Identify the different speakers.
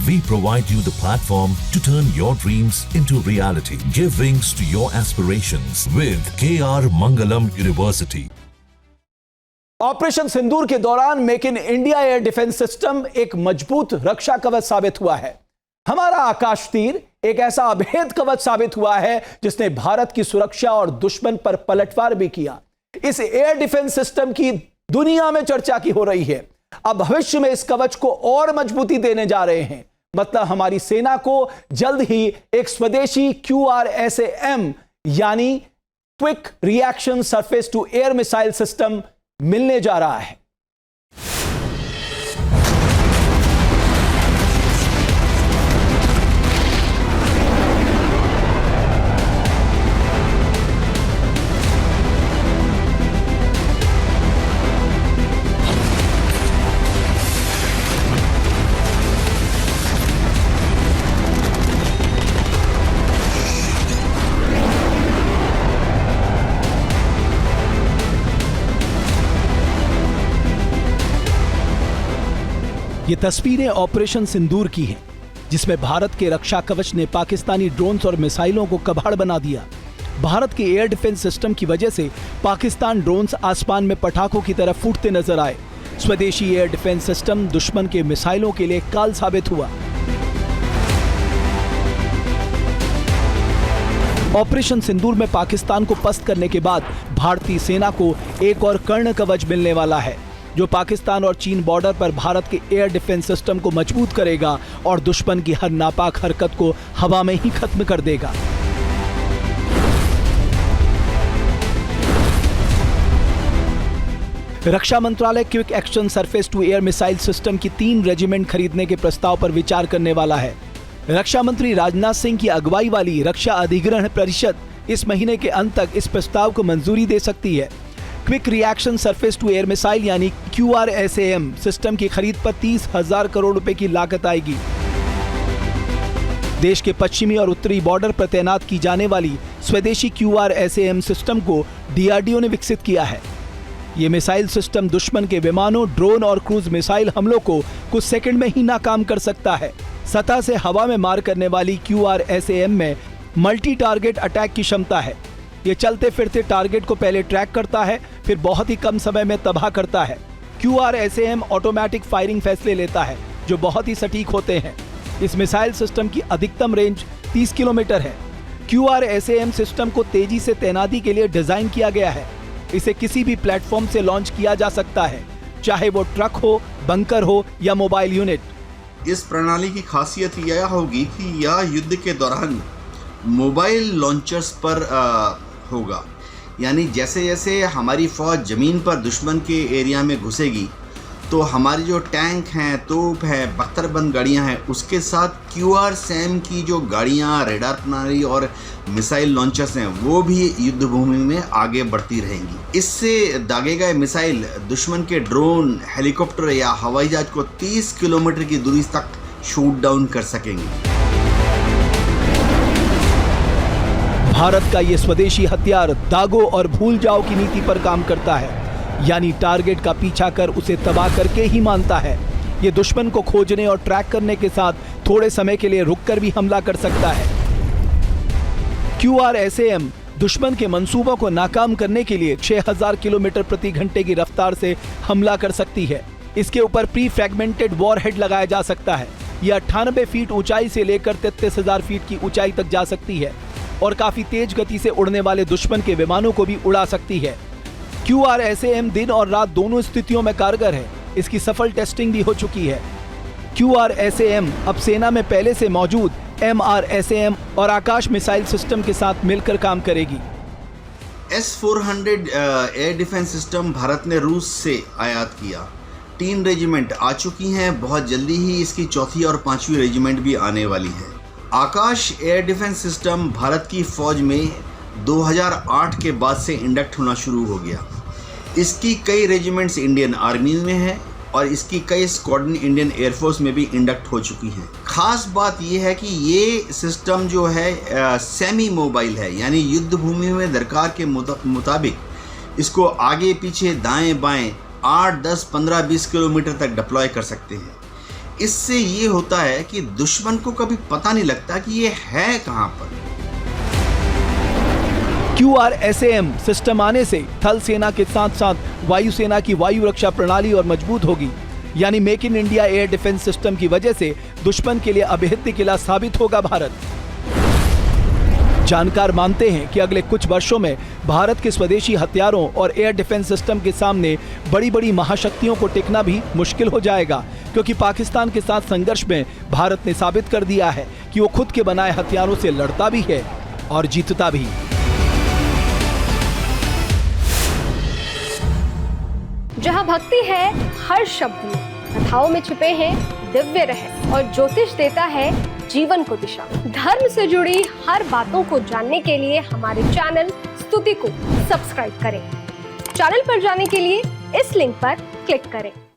Speaker 1: We provide you the platform to turn your dreams into reality. Give wings to your aspirations with KR Mangalam University.
Speaker 2: Operation Sindoor के दौरान make in India air defence system एक मजबूत रक्षा कवच साबित हुआ है। हमारा आकाश तीर एक ऐसा अभेद कवच साबित हुआ है जिसने भारत की सुरक्षा और दुश्मन पर पलटवार भी किया। इस एयर डिफेंस सिस्टम की दुनिया में चर्चा की हो रही है। अब भविष्य में इस कवच को और मजबूती देने जा रहे हैं। मतलब हमारी सेना को जल्द ही एक स्वदेशी QRSAM यानी quick reaction surface to air missile system मिलने जा रहा है। ये तस्वीरें ऑपरेशन सिंदूर की हैं, जिसमें भारत के रक्षा कवच ने पाकिस्तानी ड्रोन्स और मिसाइलों को कबाड़ बना दिया। भारत के एयर डिफेंस सिस्टम की वजह से पाकिस्तान ड्रोन्स आसमान में पटाखों की तरह फूटते नजर आए। स्वदेशी एयर डिफेंस सिस्टम दुश्मन के मिसाइलों के लिए काल साबित हुआ। ऑपरेशन सिंदूर में पाकिस्तान को पस्त करने के बाद भारतीय सेना को एक और कर्ण कवच मिलने वाला है, जो पाकिस्तान और चीन बॉर्डर पर भारत के एयर डिफेंस सिस्टम को मजबूत करेगा और दुश्मन की हर नापाक हरकत को हवा में ही खत्म कर देगा। रक्षा मंत्रालय quick action surface to air missile system की 3 रेजिमेंट खरीदने के प्रस्ताव पर विचार करने वाला है। रक्षा मंत्री राजनाथ सिंह की अगुवाई वाली रक्षा अधिग्रहण परिषद इस महीने के अंत तक इस प्रस्ताव को मंजूरी दे सकती है। Quick reaction surface to air missile यानी QRSAM सिस्टम की खरीद पर 30,000 करोड़ रुपए की लागत आएगी। देश के पश्चिमी और उत्तरी बॉर्डर पर तैनात की जाने वाली स्वदेशी QRSAM सिस्टम को DRDO ने विकसित किया है। ये मिसाइल सिस्टम दुश्मन के विमानों, ड्रोन और क्रूज मिसाइल हमलों को कुछ सेकंड में ही नाकाम कर सकता है। सतह से हवा में मार करने वाली QRSAM में मल्टी टारगेट अटैक की क्षमता है। ये चलते फिरते टारगेट को पहले ट्रैक करता है, फिर बहुत ही कम समय में तबाह करता है। QRSAM ऑटोमेटिक फायरिंग फैसले लेता है, जो बहुत ही सटीक होते हैं। इस मिसाइल सिस्टम की अधिकतम रेंज 30 किलोमीटर है। QRSAM सिस्टम को तेजी से तैनाती के लिए डिजाइन किया गया है। इसे किसी भी प्लेटफॉर्म से लॉन्च किया जा सकता है, चाहे वो ट्रक हो, बंकर हो या मोबाइल यूनिट।
Speaker 3: इस प्रणाली की खासियत यह होगी कि यह युद्ध के दौरान मोबाइल लॉन्चर्स पर होगा। यानी जैसे जैसे हमारी फौज ज़मीन पर दुश्मन के एरिया में घुसेगी तो हमारी जो टैंक हैं, तोप है, बख्तरबंद गाड़ियां हैं, उसके साथ QRSAM की जो गाड़ियां, रेडार प्रणाली और मिसाइल लॉन्चर्स हैं, वो भी युद्ध भूमि में आगे बढ़ती रहेंगी। इससे दागे गए मिसाइल दुश्मन के ड्रोन, हेलीकॉप्टर या हवाई जहाज को 30 किलोमीटर की दूरी तक शूट डाउन कर सकेंगे।
Speaker 2: भारत का ये स्वदेशी हथियार दागो और भूल जाओ की नीति पर काम करता है, यानी टारगेट का पीछा कर उसे तबाह करके ही मानता है। ये दुश्मन को खोजने और ट्रैक करने के साथ थोड़े समय के लिए रुककर भी हमला कर सकता है। QRSAM दुश्मन के मंसूबों को नाकाम करने के लिए 6000 किलोमीटर प्रति घंटे की रफ्तार से हमला कर सकती है। इसके ऊपर प्री फ्रैगमेंटेड वॉरहेड लगाया जा सकता है। यह 98 फीट ऊंचाई से लेकर 33,000 फीट की ऊंचाई तक जा सकती है और काफी तेज गति से उड़ने वाले दुश्मन के विमानों को भी उड़ा सकती है। QRSAM दिन और रात दोनों स्थितियों में कारगर है। इसकी सफल टेस्टिंग भी हो चुकी है। QRSAM अब सेना में पहले से मौजूद MRSAM और आकाश मिसाइल सिस्टम के साथ मिलकर काम करेगी।
Speaker 3: S-400 air defence system Bharat ने रूस से आयात किया। 3 रेजिमेंट आ चुकी हैं। बहुत जल्दी ही इसकी 4थी और 5वीं रेजिमेंट भी आने वाली है। आकाश एयर डिफेंस सिस्टम भारत की फौज में 2008 के बाद से इंडक्ट होना शुरू हो गया। इसकी कई रेजिमेंट्स इंडियन आर्मी में हैं और इसकी कई स्क्वाड्रन इंडियन एयरफोर्स में भी इंडक्ट हो चुकी हैं। खास बात यह है कि ये सिस्टम जो है सेमी मोबाइल है, यानी युद्ध भूमि में दरकार के मुताबिक इसको आगे पीछे दाएं बाएं 8, 10, 15, 20 किलोमीटर तक डिप्लॉय कर सकते हैं। इससे ये होता है कि दुश्मन को कभी पता नहीं लगता कि ये है कहां पर।
Speaker 2: QRSAM सिस्टम आने से थल सेना के साथ साथ वायुसेना की वायु रक्षा प्रणाली और मजबूत होगी। यानी make in India air defence system की वजह से दुश्मन के लिए अभेद्य किला साबित होगा भारत। जानकार मानते हैं कि अगले कुछ वर्षों में भारत के स्वदेशी हथियारों और एयर डिफेंस सिस्टम के सामने बड़ी बड़ी महाशक्तियों को टिकना भी मुश्किल हो जाएगा, क्योंकि पाकिस्तान के साथ संघर्ष में भारत ने साबित कर दिया है कि वो खुद के बनाए हथियारों से लड़ता भी है और जीतता भी।
Speaker 4: जहाँ भक्ति है हर शब्द में, कथाओं में छुपे हैं दिव्य रहस्य और ज्योतिष देता है जीवन को दिशा। धर्म से जुड़ी हर बातों को जानने के लिए हमारे चैनल स्तुति को सब्सक्राइब करें। चैनल पर जाने के लिए इस लिंक पर क्लिक करें।